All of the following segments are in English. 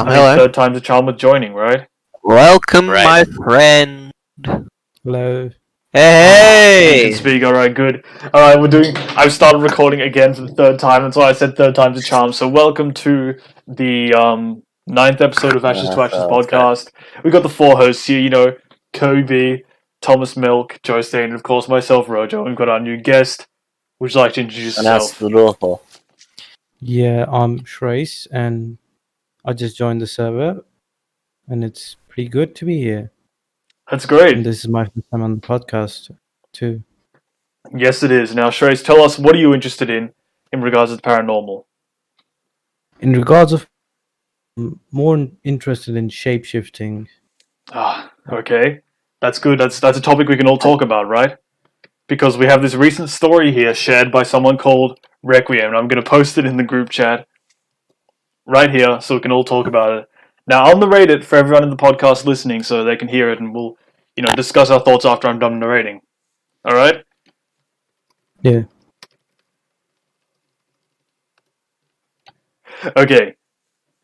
Hello. Third time's a charm with joining, right? Welcome, Right. my friend. Hello. You Hey. can speak. All right, good. All right, I've started recording again for the third time, and so I said third time's a charm. So welcome to the ninth episode of Ashes to Ashes podcast. We got the four hosts here. You know, Kobe, Thomas Milk, Joe Stain, and of course myself, Rojo. We've got our new guest. Would you like to introduce yourself? Yeah, I'm Trace, and I just joined the server, and it's pretty good to be here. That's great. And this is my first time on the podcast, too. Yes, it is. Now, Shreyas, tell us, what are you interested in regards to the paranormal? In regards of, I'm more interested in shape-shifting. Ah, okay. That's good. That's a topic we can all talk about, right? Because we have this recent story here shared by someone called Requiem, and I'm going to post it in the group chat right here so we can all talk about it. Now, I'll narrate it for everyone in the podcast listening so they can hear it, and we'll, discuss our thoughts after I'm done narrating. All right? Yeah. Okay.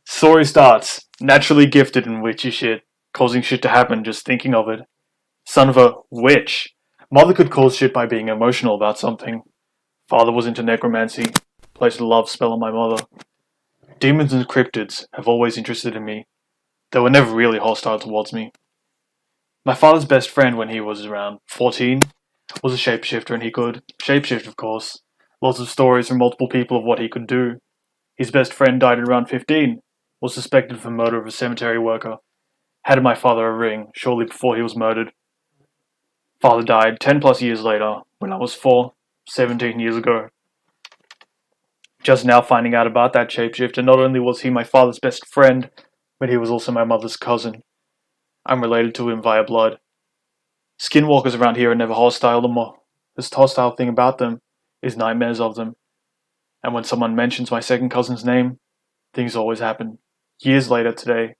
Story starts. Naturally gifted in witchy shit, causing shit to happen just thinking of it. Son of a witch. Mother could cause shit by being emotional about something. Father was into necromancy. Placed a love spell on my mother. Demons and cryptids have always interested in me. They were never really hostile towards me. My father's best friend when he was around 14 was a shapeshifter, and he could shapeshift, of course. Lots of stories from multiple people of what he could do. His best friend died at around 15, was suspected for murder of a cemetery worker. Handed my father a ring shortly before he was murdered. Father died 10 plus years later, when I was 4, 17 years ago. Just now finding out about that shapeshifter, not only was he my father's best friend, but he was also my mother's cousin. I'm related to him via blood. Skinwalkers around here are never hostile. The most hostile thing about them is nightmares of them. And when someone mentions my second cousin's name, things always happen. Years later today,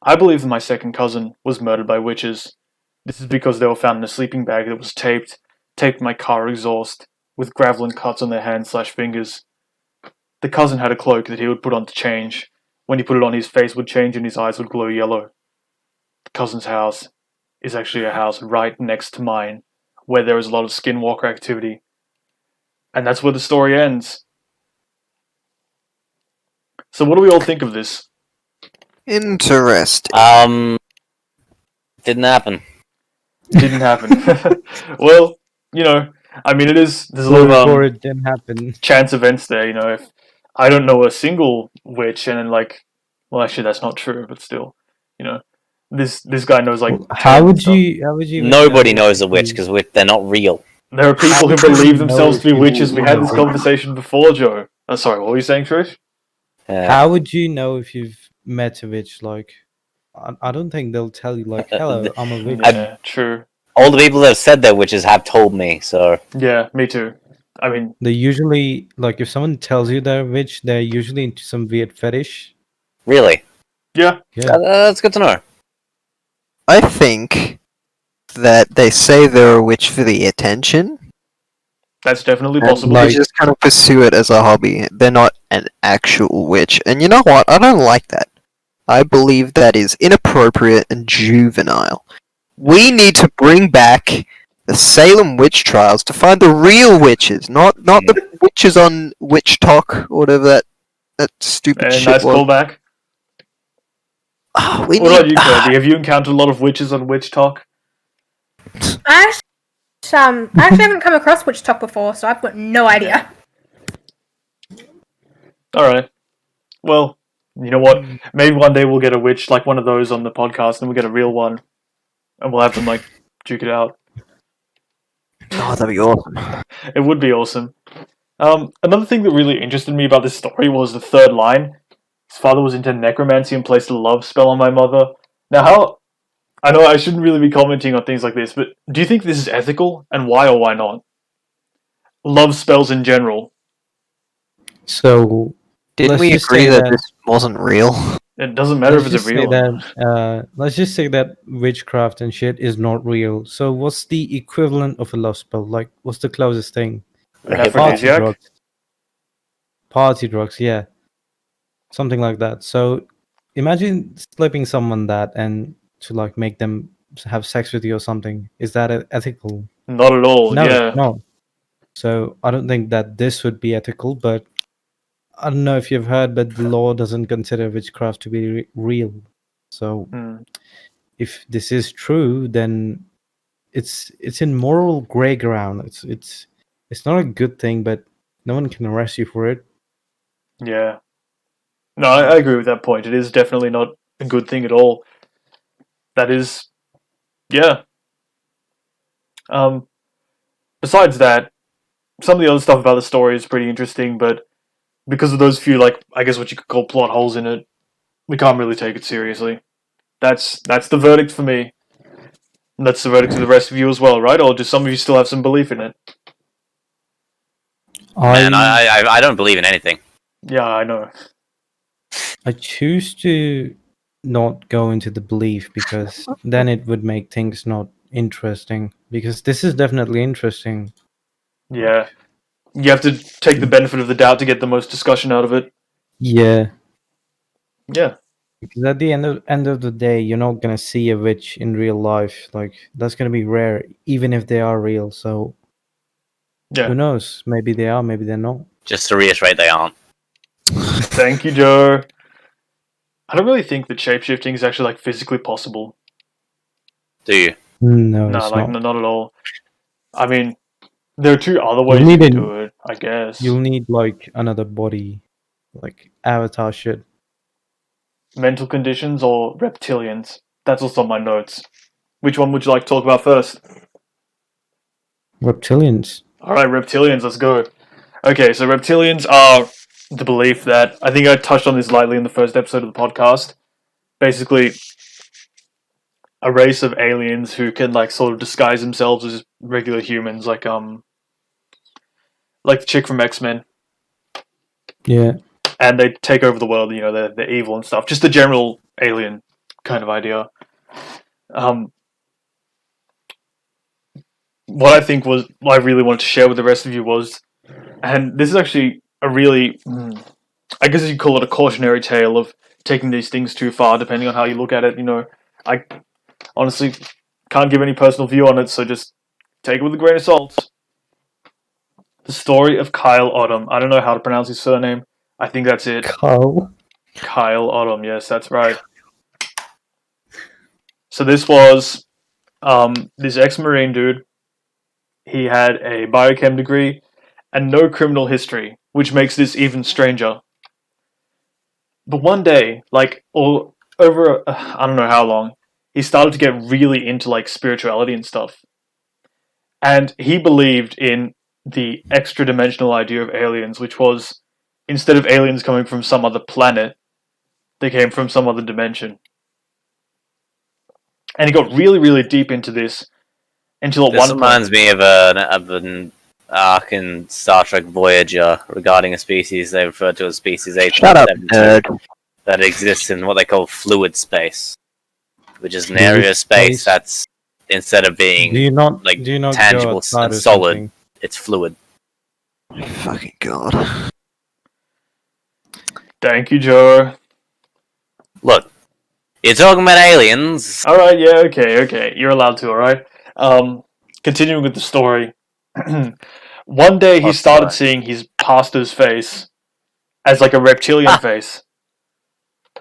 I believe that my second cousin was murdered by witches. This is because they were found in a sleeping bag that was taped my car exhaust, with gravel and cuts on their hands/fingers. The cousin had a cloak that he would put on to change. When he put it on, his face would change and his eyes would glow yellow. The cousin's house is actually a house right next to mine, where there is a lot of skinwalker activity. And that's where the story ends. So what do we all think of this? Interesting. Didn't happen. Didn't happen. Well, there's a lot Before of it didn't happen. chance events there, if I don't know a single witch, and then well, actually that's not true, but still, this guy knows How would you? Nobody knows a witch because they're not real. There are people who would you believe know themselves to be if you witches. We had this know? conversation before, Joe. Sorry, what were you saying, Trish? How would you know if you've met a witch? I don't think they'll tell you "Hello, I'm a witch." Yeah, true. All the people that have said they're witches have told me, so... Yeah, me too. I mean... They usually, if someone tells you they're a witch, they're usually into some weird fetish. Really? Yeah. That's good to know. I think that they say they're a witch for the attention. That's definitely And possible. they just kind of pursue it as a hobby. They're not an actual witch. And you know what? I don't like that. I believe that is inappropriate and juvenile. We need to bring back the Salem witch trials to find the real witches, not the witches on Witch Talk or whatever that stupid shit Nice was. callback. What about you, Kirby? Have you encountered a lot of witches on Witch Talk? I actually haven't come across Witch Talk before, so I've got no idea. Alright. Well, you know what? Maybe one day we'll get a witch, like one of those on the podcast, and we'll get a real one. And we'll have them, duke it out. Oh, that'd be awesome. It would be awesome. Another thing that really interested me about this story was the third line. His father was into necromancy and placed a love spell on my mother. Now, I know I shouldn't really be commenting on things like this, but do you think this is ethical, and why or why not? Love spells in general. So, Didn't let's we just agree say that this wasn't real? It doesn't matter if let's it's just a real say or not. that, let's just say that witchcraft and shit is not real. So, what's the equivalent of a love spell? What's the closest thing? An Party aphrodisiac? drugs. Party drugs, yeah. Something like that. So, imagine slipping someone that and to like make them have sex with you or something. Is that ethical? Not at all. No, Yeah. no. So I don't think that this would be ethical, but I don't know if you've heard, but the law doesn't consider witchcraft to be real. So Hmm. if this is true, then it's in moral gray ground. It's not a good thing, but no one can arrest you for it. Yeah. No, I agree with that point. It is definitely not a good thing at all. That is, yeah. Um, besides that, some of the other stuff about the story is pretty interesting, but because of those few, like, I guess what you could call plot holes in it, we can't really take it seriously. That's the verdict for me. And that's the verdict for the rest of you as well, right? Or do some of you still have some belief in it? Man, I don't believe in anything. Yeah, I know. I choose to not go into the belief because then it would make things not interesting. Because this is definitely interesting. Yeah. You have to take the benefit of the doubt to get the most discussion out of it. Yeah, Yeah. because at the end of the day, you're not gonna see a witch in real life. Like that's gonna be rare, even if they are real. So Yeah. who knows? Maybe they are, maybe they're not. Just to reiterate, they aren't. Thank you, Joe. I don't really think that shapeshifting is actually like physically possible. Do you? No, No, it's like not. not at all. I mean, there are two other ways You'll you need can an- do it, I guess. You'll need like another body, like Avatar shit. Mental conditions or reptilians. That's also on my notes. Which one would you like to talk about first? Reptilians. Alright, reptilians, let's go. Okay, so reptilians are the belief that, I think I touched on this lightly in the first episode of the podcast. Basically, a race of aliens who can like sort of disguise themselves as regular humans, like the chick from X-Men. Yeah. And they take over the world, you know, they're evil and stuff. Just the general alien kind of idea. What I think was, what I really wanted to share with the rest of you was, and this is actually a really, I guess you'd call it a cautionary tale of taking these things too far, depending on how you look at it. You know, I honestly can't give any personal view on it, so just take it with a grain of salt. The story of Kyle Autumn. I don't know how to pronounce his surname. I think that's it. Carl. Kyle Autumn. Yes, that's right. So this was this ex-Marine dude. He had a biochem degree and no criminal history, which makes this even stranger. But one day, like, or over, I don't know how long, he started to get really into, like, spirituality and stuff. And he believed in the extra-dimensional idea of aliens, which was, instead of aliens coming from some other planet, they came from some other dimension. And he got really, really deep into this, until at This one point... reminds me of an arc in Star Trek Voyager regarding a species they refer to as Species Shut up, 8.72 nerd. that exists in what they call fluid space, which is an Fluid area of space space? that's, instead of being Do you not like do you not tangible go outside and or solid, something? it's fluid. Fucking god. Thank you, Joe. Look, you're talking about aliens. Alright, yeah, okay. You're allowed to, alright? Continuing with the story. One day he What started story? seeing his pastor's face as like a reptilian face.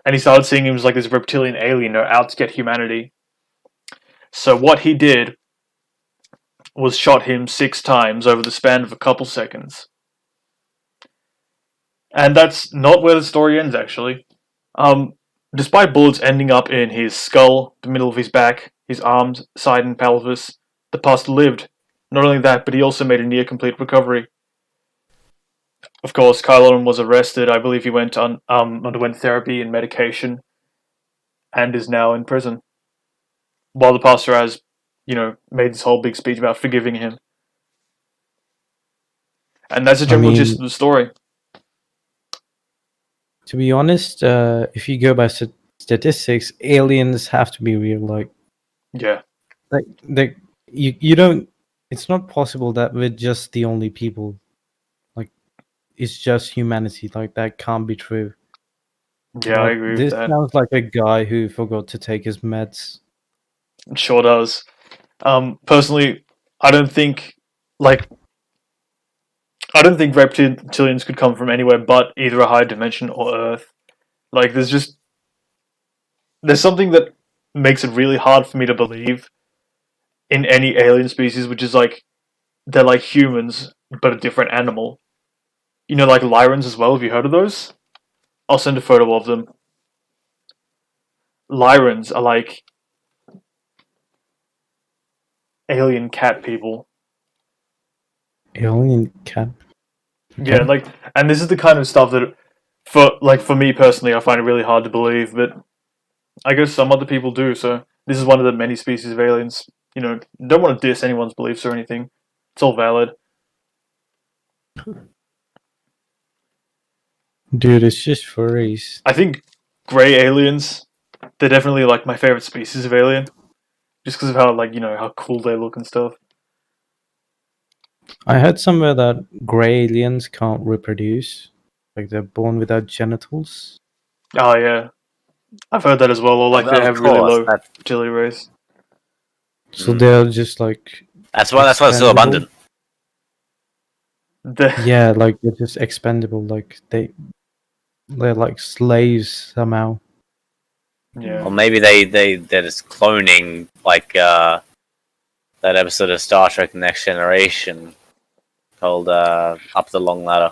And he started seeing him as like this reptilian alien out to get humanity. So what he did was shot him 6 times over the span of a couple seconds. And that's not where the story ends, actually. Despite bullets ending up in his skull, the middle of his back, his arms, side, and pelvis, the pastor lived. Not only that, but he also made a near-complete recovery. Of course, Kyle Autumn was arrested. I believe he underwent therapy and medication, and is now in prison. While the pastor has, made this whole big speech about forgiving him. And that's the general gist of the story. To be honest, if you go by statistics, aliens have to be real. Like Yeah. You don't. It's not possible that we're just the only people. Like it's just humanity. Like that can't be true. Yeah, I But agree with this that. sounds like a guy who forgot to take his meds. It sure does. Personally, I don't think like I don't think reptilians could come from anywhere but either a higher dimension or Earth. Like, there's something that makes it really hard for me to believe in any alien species, which is like they're like humans but a different animal. You know, like Lyrans as well. Have you heard of those? I'll send a photo of them. Lyrans are like alien cat people. Alien cat. Yeah, Okay. like, and this is the kind of stuff that, for me personally, I find it really hard to believe. But I guess some other people do. So this is one of the many species of aliens. You know, don't want to diss anyone's beliefs or anything. It's all valid. Dude, it's just furries. I think gray aliens, they're definitely like my favorite species of alien, just because of how like how cool they look and stuff. I heard somewhere that grey aliens can't reproduce. Like they're born without genitals. Oh yeah, I've heard that as well. Or like they Of have really course, low fertility rates. So they're just like that's why it's so expendable. abundant. Yeah, like they're just expendable. Like they're like slaves somehow. Yeah. Or maybe they're just cloning like that episode of Star Trek Next Generation called Up the Long Ladder.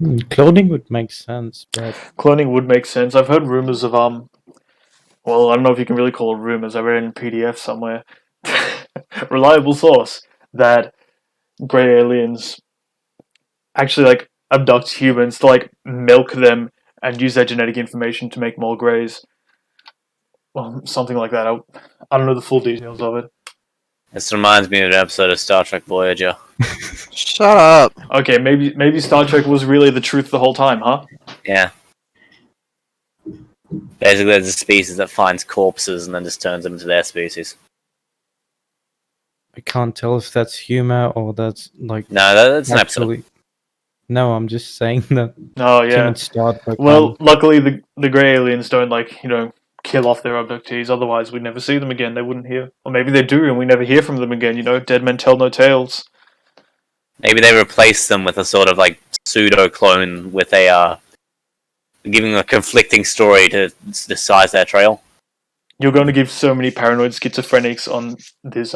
Cloning would make sense, but Cloning would make sense. I've heard rumors of well, I don't know if you can really call it rumors. I read it in PDF somewhere. Reliable source that grey aliens actually like abduct humans to like milk them and use their genetic information to make more greys. Well, something like that. I don't know the full details of it. This reminds me of an episode of Star Trek Voyager. Shut up. Okay, maybe Star Trek was really the truth the whole time, huh? Yeah. Basically, there's a species that finds corpses and then just turns them into their species. I can't tell if that's humor or that's like No, that's an episode. actually. No, I'm just saying that. Oh Him yeah. and Star Trek. Well, luckily the grey aliens don't like kill off their abductees. Otherwise, we'd never see them again. They wouldn't hear, or maybe they do, and we never hear from them again. Dead men tell no tales. Maybe they replace them with a sort of like pseudo clone with a giving a conflicting story to decide their trail. You're going to give so many paranoid schizophrenics on this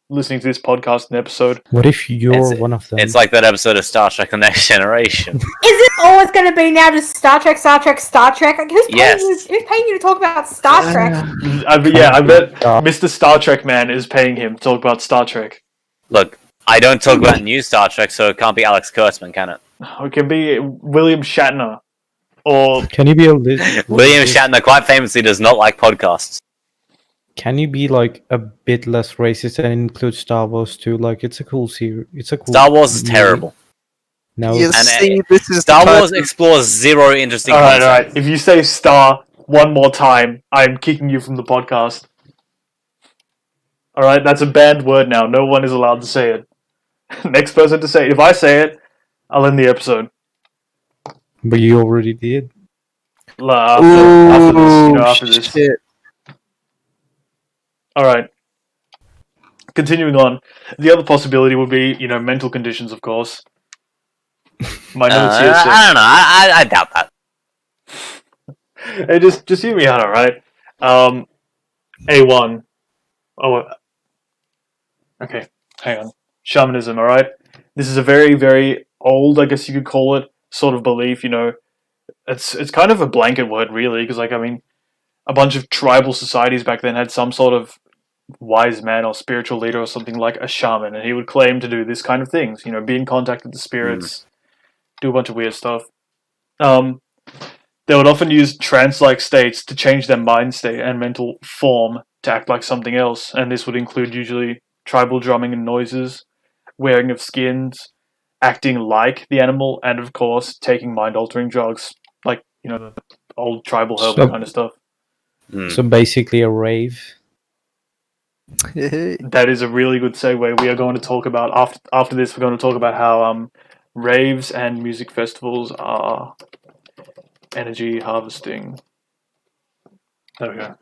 listening to this podcast and episode. What if you're one of them? It's like that episode of Star Trek: The Next Generation. Is it always going to be now just Star Trek, Star Trek, Star Trek? Like, who's paying you? Yes. Who's paying you to talk about Star Trek? I bet Mr. Star Trek Man is paying him to talk about Star Trek. Look, I don't talk about new Star Trek, so it can't be Alex Kurtzman, can it? It can be William Shatner, or Can you be a little? William Shatner quite famously does not like podcasts. Can you be like a bit less racist and include Star Wars too? Like it's a cool series. It's a cool. Star Wars is movie. terrible. No, You And, see, this is Star the Wars type of- explores zero interesting all concepts. right. If you say Star one more time, I'm kicking you from the podcast. All right, that's a banned word now. No one is allowed to say it. Next person to say it. If I say it, I'll end the episode. but you already did. After this. Shit. All right. Continuing on, the other possibility would be, mental conditions, of course. Minority of I don't know. I doubt that. Hey, just hear me out, all right? A1. Oh, okay. Hang on. Shamanism, all right? This is a very, very old, I guess you could call it, sort of belief. It's kind of a blanket word, really, because a bunch of tribal societies back then had some sort of wise man or spiritual leader or something like a shaman, and he would claim to do this kind of things. Be in contact with the spirits, do a bunch of weird stuff. They would often use trance-like states to change their mind state and mental form to act like something else, and this would include usually tribal drumming and noises, wearing of skins, acting like the animal, and of course taking mind-altering drugs, like the old tribal herbal kind of stuff. So basically a rave. That is a really good segue. We are going to talk about after this. We're going to talk about how raves and music festivals are energy harvesting. There we go.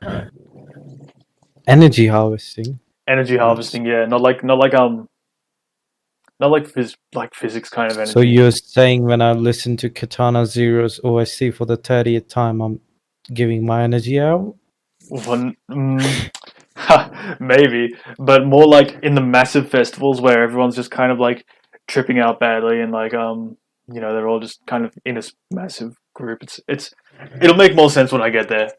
Energy harvesting. Energy harvesting, yeah, not like physics kind of energy. So you're saying when I listen to Katana Zero's OSC for the 30th time, I'm giving my energy out? Maybe, but more like in the massive festivals where everyone's just kind of like tripping out badly and like they're all just kind of in a massive group. It'll make more sense when I get there.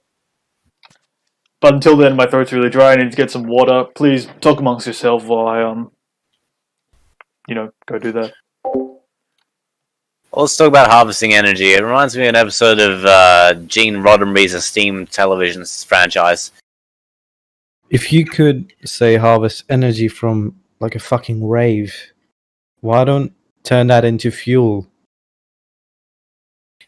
But until then, my throat's really dry. I need to get some water. Please talk amongst yourself while I go do that. Let's talk about harvesting energy. It reminds me of an episode of Gene Roddenberry's esteemed television franchise. If you could, say, harvest energy from like a fucking rave, why don't turn that into fuel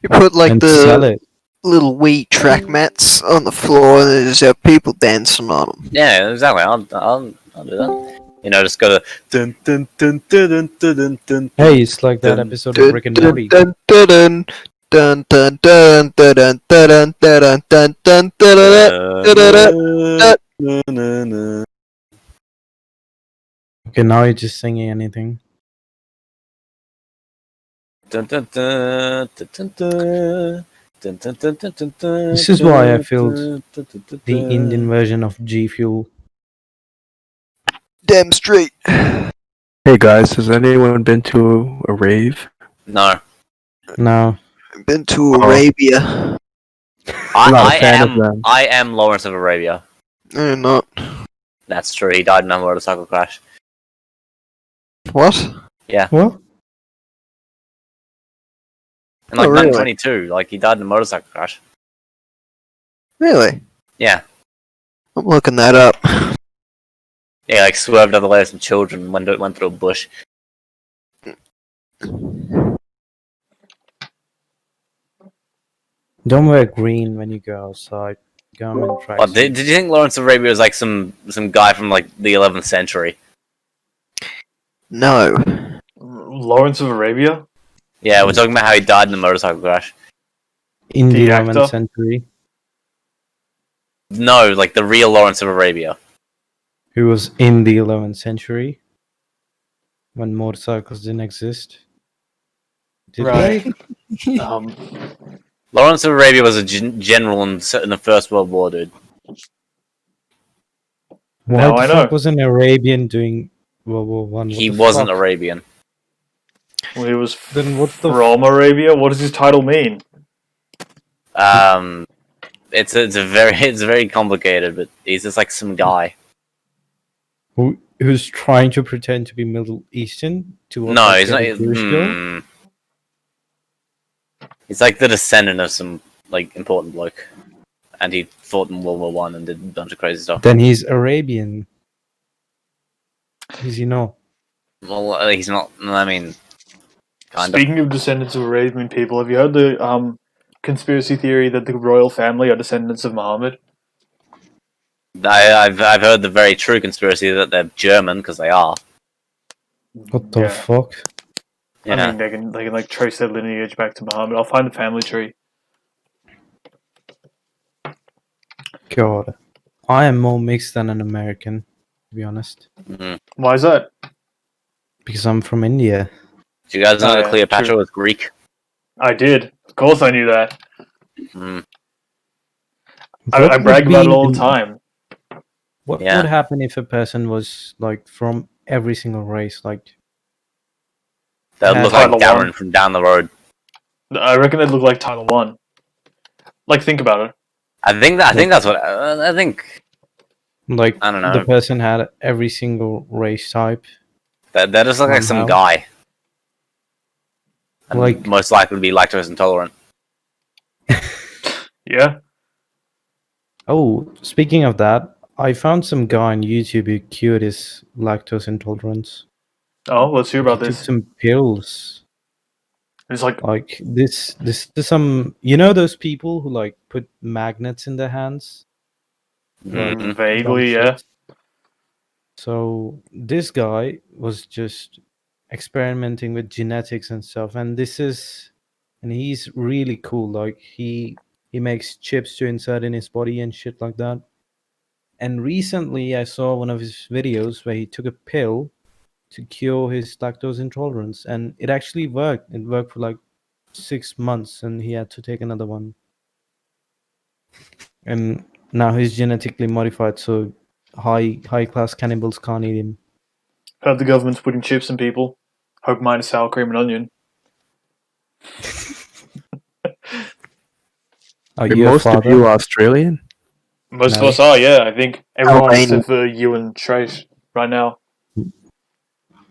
You put like and sell the it? little wee track mats on the floor, and there's people dancing on them. Yeah, exactly. I'll do that. Just go to dun dun dun dun dun dun dun. Hey, it's like that Dun, episode of Rick and Morty. Dun dun dun dun dun dun dun dun dun dun dun dun. Okay, now you're just singing anything. This is why I filled The Indian version of G Fuel. Damn straight. Hey guys, has anyone been to a rave? No, No. Been to Arabia. I'm not a I fan of am. them. I am Lawrence of Arabia. No, not. That's true. He died in a motorcycle crash. What? What? In like Oh, really? 1922, like he died in a motorcycle crash. Really? Yeah, I'm looking that up. yeah, like swerved out of the way of some children when it went through a bush. Don't wear green when you go outside. Garment tracks. Oh, did you think Lawrence of Arabia was like some guy from like the 11th century? No. Lawrence of Arabia? Yeah, we're talking about how he died in a motorcycle crash. In the The 11th actor? century? No, like the real Lawrence of Arabia. Who was in the 11th century? When motorcycles didn't exist? Did Right. they? Lawrence of Arabia was a general in the First World War, dude. Why Now the I fuck know. was an Arabian doing World War One? He wasn't Arabian. Well, he was Then what the from Arabia. What does his title mean? It's very complicated, but he's just like some guy. Who's trying to pretend to be Middle Eastern to look No, like he's not. a Jewish girl? He's like the descendant of some like important bloke, and he fought in World War One and did a bunch of crazy stuff. Then he's Arabian. Is he not? Well, he's not. I mean, kind of. Speaking of descendants of Arabian people, have you heard the conspiracy theory that the royal family are descendants of Muhammad? I've heard the very true conspiracy that they're German because they are. What the Yeah. fuck? Yeah. I mean, they can like trace their lineage back to Muhammad. I'll find the family tree. God. I am more mixed than an American, to be honest. Mhm. Why is that? Because I'm from India. Do you guys know Oh, that yeah, Cleopatra true. was Greek? I did. Of course, I knew that. Mm. I What brag would about it be- all the time. What Yeah. would happen if a person was like from every single race? Like, That Yeah, look like Title Darren One. from down the road. I reckon they'd look like Title One. Like, think about it. I think that's what I think. like I don't know. the person had every single race type. That just look like some Somehow. guy. And Like- most likely to be lactose intolerant. Yeah. Oh, speaking of that, I found some guy on YouTube who cured his lactose intolerance. Oh, let's hear about He took this. some pills. It's like, Like this is some, you know, those people who like put magnets in their hands. Mhm. vaguely, Dumb yeah. shit. So this guy was just experimenting with genetics and stuff. And he's really cool. Like he makes chips to insert in his body and shit like that. And recently, I saw one of his videos where he took a pill to cure his lactose intolerance, and it actually worked. It worked for like 6 months, and he had to take another one. And now he's genetically modified, so high class cannibals can't eat him. Heard the government's putting chips in people. Hope mine is sour cream and onion. Are Are you a most of father? you Australian? Most of No. us are, yeah. I think everyone Albania. except for you and Trace right now.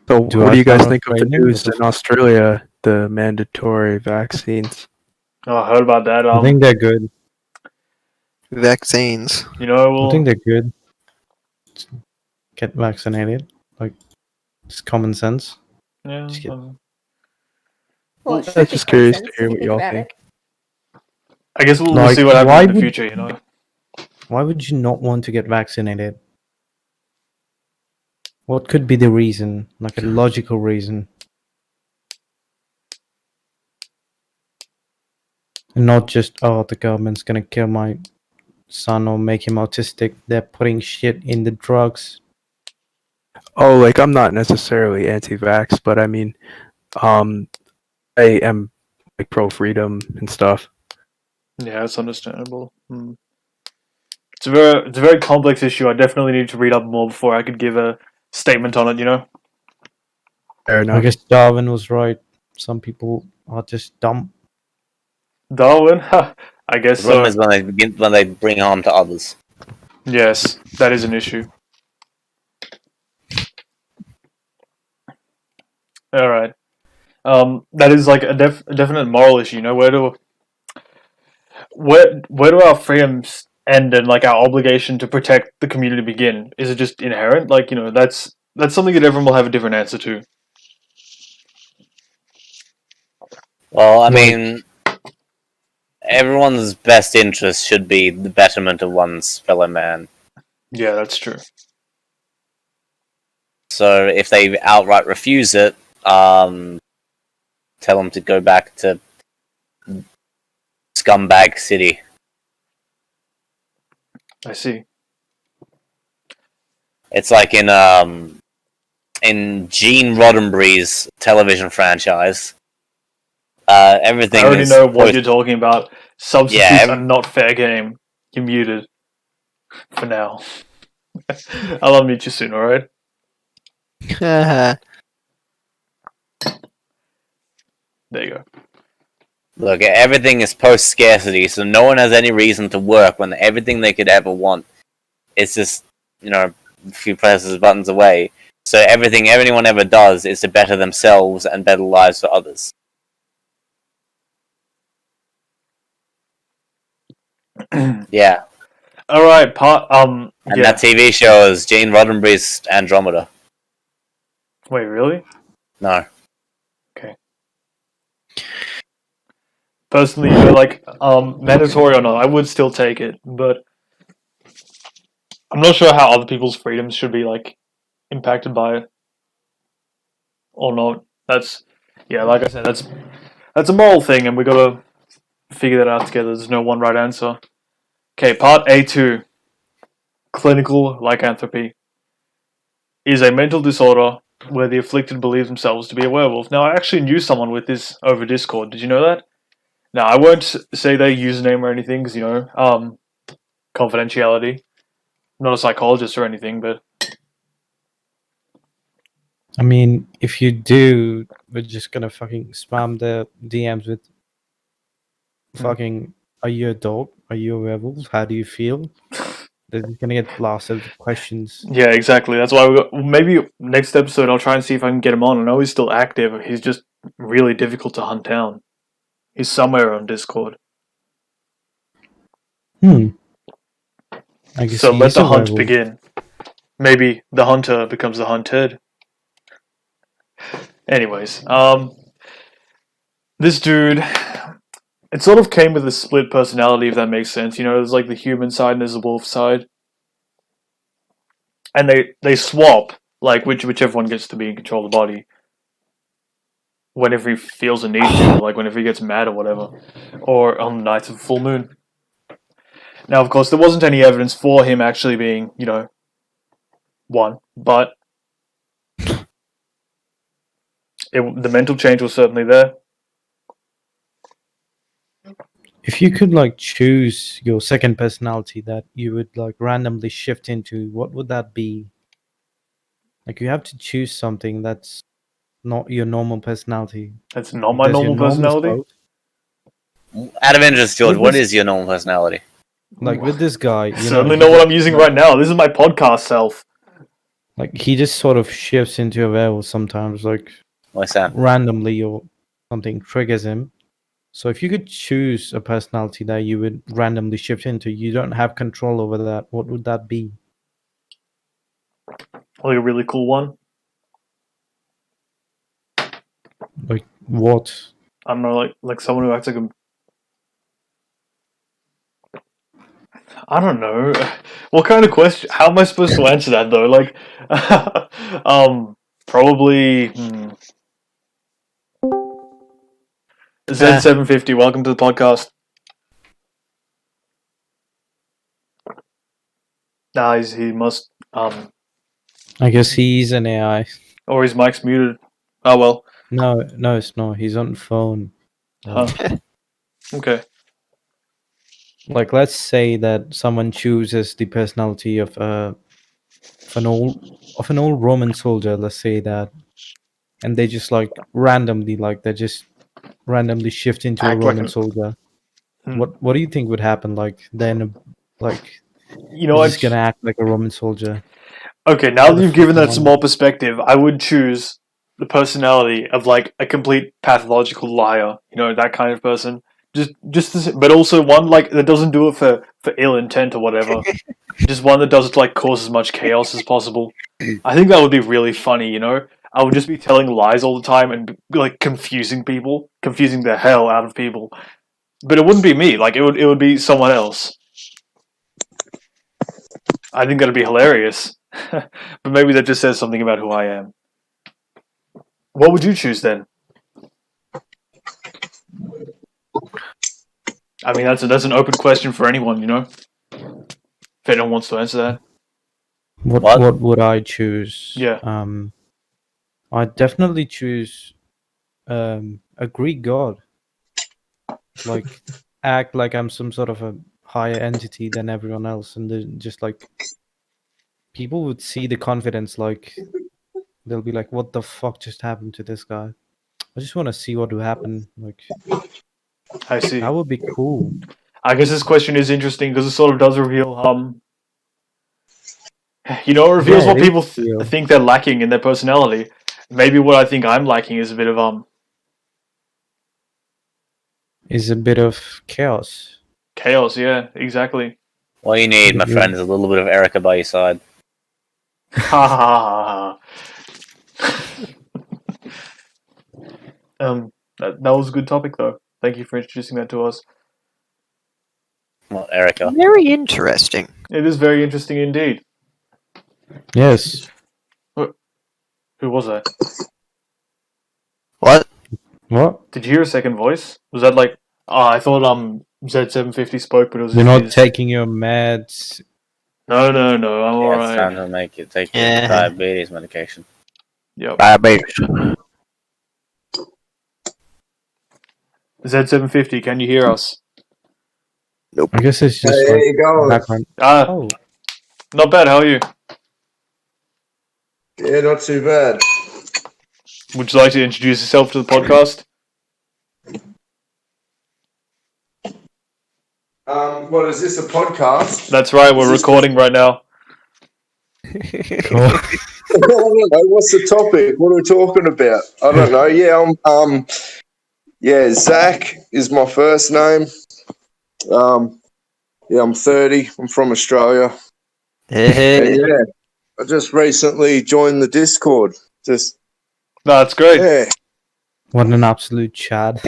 So Do what I do you guys sound think of the Australian? news in Australia, the mandatory vaccines? Oh, I heard about that. I think they're good. Vaccines. You know, I well, think they're good. Get vaccinated. Like, it's common sense. yeah. Just get- Well, it I'm should I'm be just curious to common sense hear if you what think y'all about think. it. I guess we'll Like, see what why happens in the would- future. You know. Why would you not want to get vaccinated? What could be the reason? Like a logical reason. And not just, oh, the government's gonna kill my son or make him autistic. They're putting shit in the drugs. Oh, like I'm not necessarily anti-vax, but I mean, I am like pro-freedom and stuff. Yeah, it's understandable. It's a very complex issue. I definitely need to read up more before I could give a statement on it. You know. Fair I enough. guess Darwin was right. Some people are just dumb. Darwin. I guess The problem so. is when they bring harm to others. Yes, that is an issue. All right. That is like a definite moral issue. You know, where do our freedoms end and like our obligation to protect the community begin? Is it just inherent? Like, you know, that's something that everyone will have a different answer to. Well, I Like- mean, everyone's best interest should be the betterment of one's fellow man. Yeah, that's true. So if they outright refuse it, tell them to go back to Scumbag City. I see. It's like in Gene Roddenberry's television franchise. Everything I already is know what post- you're talking about. Substitutes Yeah, are not fair game. You're muted. For now. I'll unmute you soon, alright? Haha. There you go. Look, everything is post scarcity, so no one has any reason to work when everything they could ever want is just, you know, a few presses buttons away. So everything anyone ever does is to better themselves and better lives for others. Yeah, Alright, and yeah. that TV show is Gene Roddenberry's Andromeda. Wait, really? No, Personally, you know, like, mandatory or not, I would still take it, but I'm not sure how other people's freedoms should be, like, impacted by it. Or not. That's, yeah, like I said, that's a moral thing, and we gotta figure that out together. There's no one right answer. Okay, part A2. Clinical lycanthropy is a mental disorder where the afflicted believes themselves to be a werewolf. Now, I actually knew someone with this over Discord. Did you know that? Now, I won't say their username or anything, because, you know, confidentiality. I'm not a psychologist or anything, but I mean, if you do, we're just gonna fucking spam the DMs with fucking, are you a dog? Are you a werewolf? How do you feel? They're gonna get blasted with questions. yeah, exactly. That's why maybe next episode I'll try and see if I can get him on. I know he's still active. He's just really difficult to hunt down. He's somewhere on Discord. I guess So he let is the a hunt werewolf. begin. Maybe the hunter becomes the hunted. Anyways, this dude, it sort of came with a split personality, if that makes sense. You know, there's like the human side and there's the wolf side. And they swap, like whichever one gets to be in control of the body. whenever he feels a need to, like whenever he gets mad or whatever, or on nights of full moon. Now, of course, there wasn't any evidence for him actually being, one, but the mental change was certainly there. If you could like choose your second personality that you would like randomly shift into, what would that be? Like you have to choose something that's not your normal personality. That's not my Does your normal personality. Out of interest, George, What what was- is your normal personality? Like with this guy, you Certainly know, not what I'm using right now. This is my podcast self. like he just sort of shifts into a werewolf sometimes, like What's that? randomly or something triggers him. So if you could choose a personality that you would randomly shift into, you don't have control over that. What would that be? Like a really cool one. Like what? I don't know, like someone who acts like a. I don't know. What kind of question? How am I supposed to answer that though? Like, probably. Z750, welcome to the podcast. Nah, he must. I guess he's an AI. Or his mic's muted. Oh well. No, it's not. He's on phone. Okay. Like, let's say that someone chooses the personality of an old Roman soldier. Let's say that, and they just like randomly, like they just randomly shift into a Act like Roman an- soldier. Hmm. What do you think would happen? Like then, like You know he's what? just gonna act like a Roman soldier. Okay, now that the you've given that fucking some more perspective, I would choose the personality of like a complete pathological liar. You know, that kind of person. But also one like that doesn't do it for ill intent or whatever. Just one that doesn't like cause as much chaos as possible. I think that would be really funny. You know, I would just be telling lies all the time and like confusing the hell out of people. But it wouldn't be me. Like it would be someone else. I think that'd be hilarious. But maybe that just says something about who I am. What would you choose then? I mean, that's an open question for anyone, you know. If anyone wants to answer that. What would I choose? Yeah. I'd definitely choose a Greek god. Like act like I'm some sort of a higher entity than everyone else, and then just like people would see the confidence, like they'll be like, "What the fuck just happened to this guy?" I just want to see what would happen. Like I see. that would be cool. I guess this question is interesting because it sort of does reveal it reveals Yeah, what it people is real. think they're lacking in their personality. Maybe what I think I'm lacking is a bit of Is a bit of chaos. chaos. Yeah, exactly. All you need, my Yeah. friend, is a little bit of Erica by your side. Ha ha ha ha. That was a good topic though. Thank you for introducing that to us. Well, Erica. Very interesting. It is very interesting indeed. Yes. Who was that? What? What? Did you hear a second voice? Was that like? I thought Z750 spoke, but it was. You're not his. taking your meds. No, I'm Yeah, it's time alright. to take your Yeah. diabetes medication. Yep. Diabetes. Z750, can you hear us? I guess it's just There like you go. background. Ah, Oh, not bad. How are you? Yeah, not too bad. Would you like to introduce yourself to the podcast? What is this, a podcast? That's right. We're recording right now. I don't know. What's the topic? What are we talking about? I don't know. Yeah, Zach is my first name. I'm 30. I'm from Australia. And yeah, I just recently joined the Discord. Just No, that's great. yeah. what an absolute chad.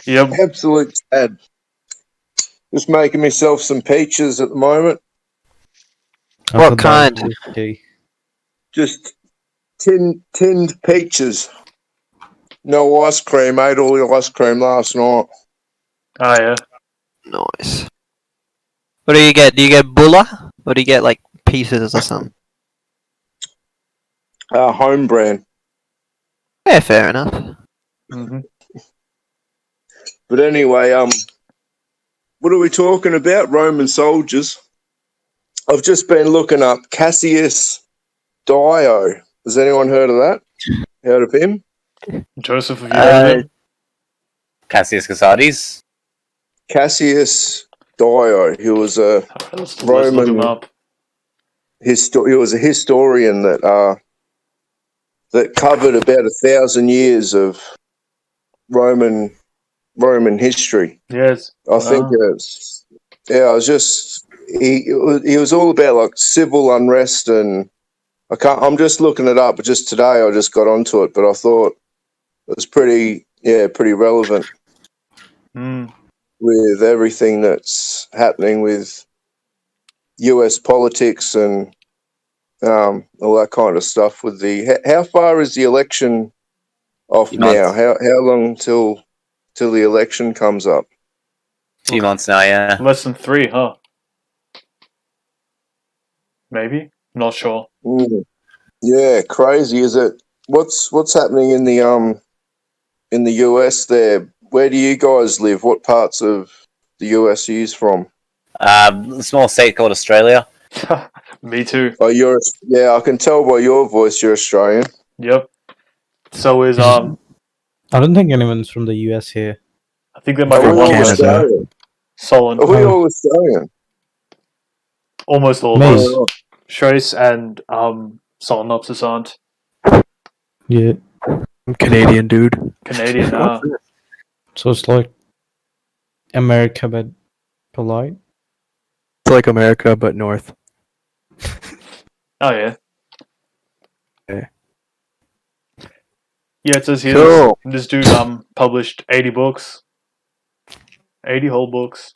Yep. Absolute sad. Just making myself some peaches at the moment. I What thought that kind? was risky. Just tinned peaches. No ice cream. Ate all the ice cream last night. Oh yeah. Nice. What do you get? Do you get bulla? Or do you get like pieces or something? Home brand. Yeah, fair enough. Mm-hmm. But anyway, what are we talking about? Roman soldiers. I've just been looking up Cassius Dio. Has anyone heard of that? Heard of him? Joseph, have you heard of him? Cassius Casades. Cassius Dio. He was a Let's look him Roman up. he was a historian that covered about 1,000 years of Roman history. Yes. I think it's it was just he was all about like civil unrest, and I'm just looking it up. But just today I just got onto it, but I thought it was pretty relevant with everything that's happening with US politics and all that kind of stuff. With how far is the election off now? How long till the election comes up? 2 months now, yeah. Less than 3, huh? Maybe? Not sure. Yeah, crazy. Is it? What's happening in the US there? Where do you guys live? What parts of the US are you from? A small state called Australia. Me too. Oh, I can tell by your voice you're Australian. Yep. So is I don't think anyone's from the US here. I think there might Are be we all one person. Australian? Solon. Are we all Australian? Almost all of Me. us. Trace and Solonopsis aren't. Yeah. I'm Canadian, dude. Canadian. So it's like America but polite. It's like America, but north. Oh yeah. Okay. Yeah, it says here Cool. this dude published 80 books. 80 whole books.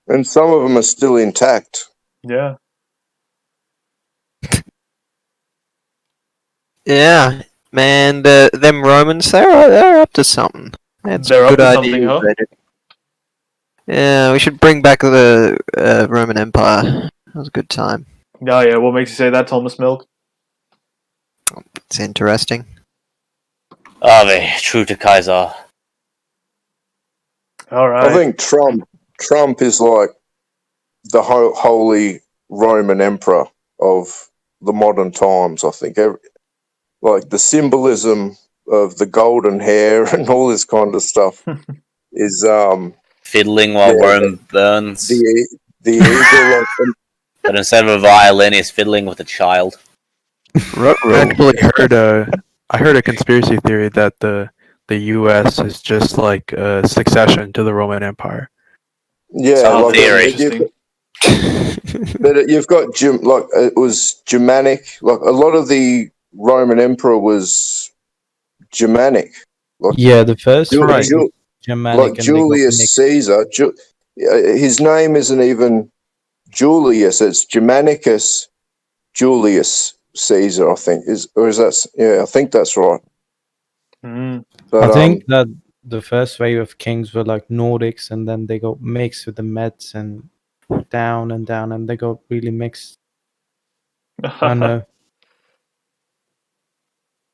And some of them are still intact. Yeah. Yeah, man, them Romans, they're up to something. That's They're a up good to idea. something, huh? they do. Yeah, we should bring back the Roman Empire. That was a good time. Oh yeah, what makes you say that, Thomas Milk? It's interesting. Ave, true to Kaiser. Alright. I think Trump is like the holy Roman emperor of the modern times. I think like the symbolism of the golden hair and all this kind of stuff is Fiddling while Rome burns. the eagle. But instead of a violin, he's fiddling with a child. I actually heard a conspiracy theory that the U.S. is just like a succession to the Roman Empire. Yeah, Like theory. But you've got it was Germanic. Like a lot of the Roman emperor was Germanic. Like, Yeah, the first Germanic, Germanic like and they got Julius mixed. Caesar. His name isn't even Julius. It's Germanicus Julius Caesar. I think is that? Yeah, I think that's right. But, I think that the first wave of kings were like Nordics, and then they got mixed with the Mets and down, and they got really mixed. I don't know.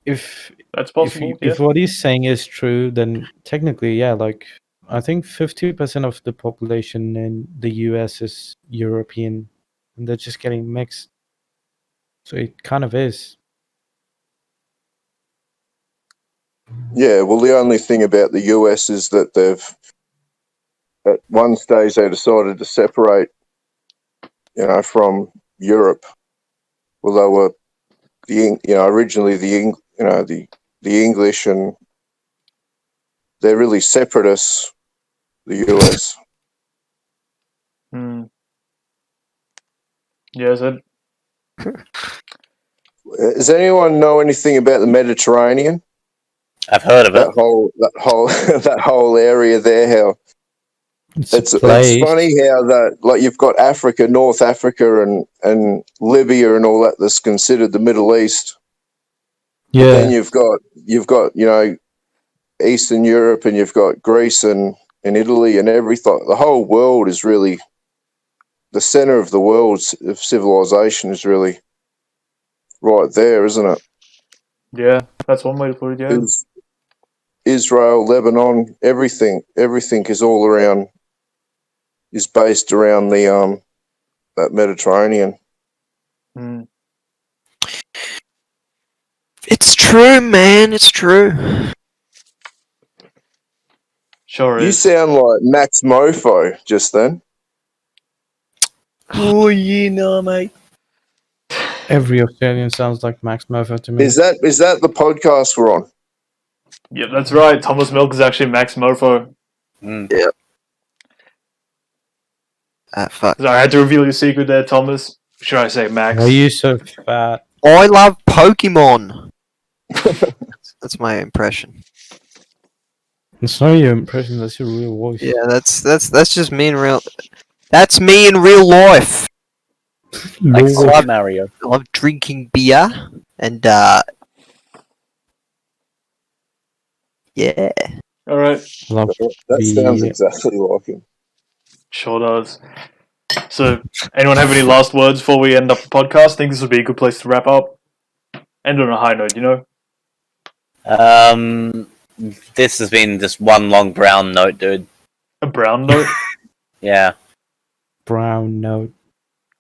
If That's possible. if what he's saying is true, then technically, yeah, like I think 50% of the population in the US is European, and they're just getting mixed. So it kind of is. yeah, well, the only thing about the US is that at one stage they decided to separate, from Europe. Well, they were originally the English, and they're really separatists, the US. Yes, Does anyone know anything about the Mediterranean? I've heard of it. That whole that whole area there. How It's place. funny how that, like, you've got Africa, North Africa, and Libya and all that. That's considered the Middle East. Yeah. Then you've got Eastern Europe, and you've got Greece and Italy and everything. The whole world is really the center of the world of civilization is really right there, isn't it? Yeah, that's one way to put it. Yeah. Is Israel, Lebanon, everything is all around, is based around the that Mediterranean. Mm. It's true, man. It's true. Sure You is. sound like Max Mofo just then. Oh, yeah, no, mate. Every Australian sounds like Max Mofo to me. Is that the podcast we're on? Yep, that's right. Thomas Milk is actually Max Mofo. Fuck. So I had to reveal your secret there, Thomas. Should I say Max? Why are you so fat? I love Pokemon. That's my impression. It's not your impression, that's your real voice. Yeah, that's just me in real. That's me in real life. Like Lord. Super Mario. I love drinking beer and yeah. All right. Love That sounds the- exactly like him. Sure does. So, anyone have any last words before we end up the podcast? I think this would be a good place to wrap up. End on a high note, you know? This has been just one long brown note, dude. A brown note? Yeah. brown note.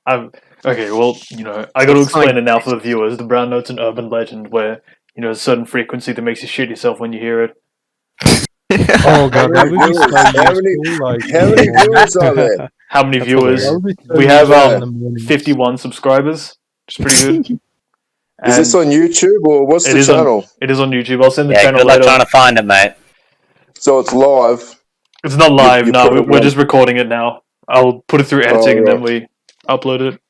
Okay, well, you know, I got to explain it now for the viewers. The brown note's an urban legend where, you know, a certain frequency that makes you shit yourself when you hear it. Oh god, that would be so How many- useful, like, how many viewers are there? How many viewers? That would be so We have, useful in the morning. 51 subscribers, which is pretty good. Is this And on YouTube or what's it the is on- channel? It is on YouTube. I'll send the Yeah, channel good luck later. trying to find it, mate. So it's live. It's not live, you no, put it we're on- just recording it now. I'll put it through editing and then we upload it.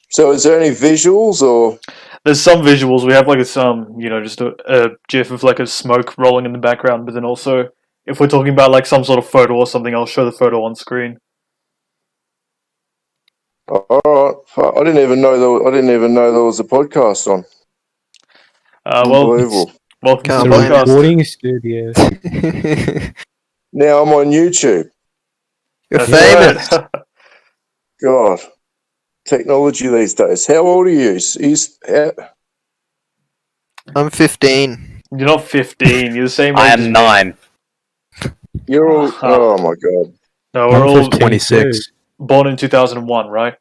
So is there any visuals or? There's some visuals. We have like some, you know, just a gif of like a smoke rolling in the background, but then also, if we're talking about like some sort of photo or something, I'll show the photo on screen. All right, I didn't even know there was a podcast on. Well, Unbelievable. welcome Can't to the blame podcast. Recording studio. Now I'm on YouTube. You're That's famous. right. God, technology these days. How old are you? I'm 15. You're not 15. You're the same age I as am me. 9. You're all. Oh my God. No, we're all 26. born in 2001, right?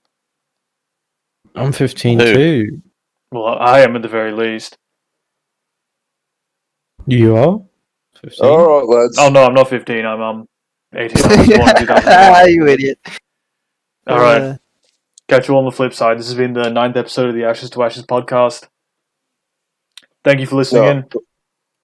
I'm 15 Who? too. Well, I am at the very least. You are? 15? All right, lads. Oh no, I'm not 15. I'm 18. I was born in 2001. You idiot. All right. Catch you on the flip side. This has been the 9th episode of the Ashes to Ashes podcast. Thank you for listening No. in.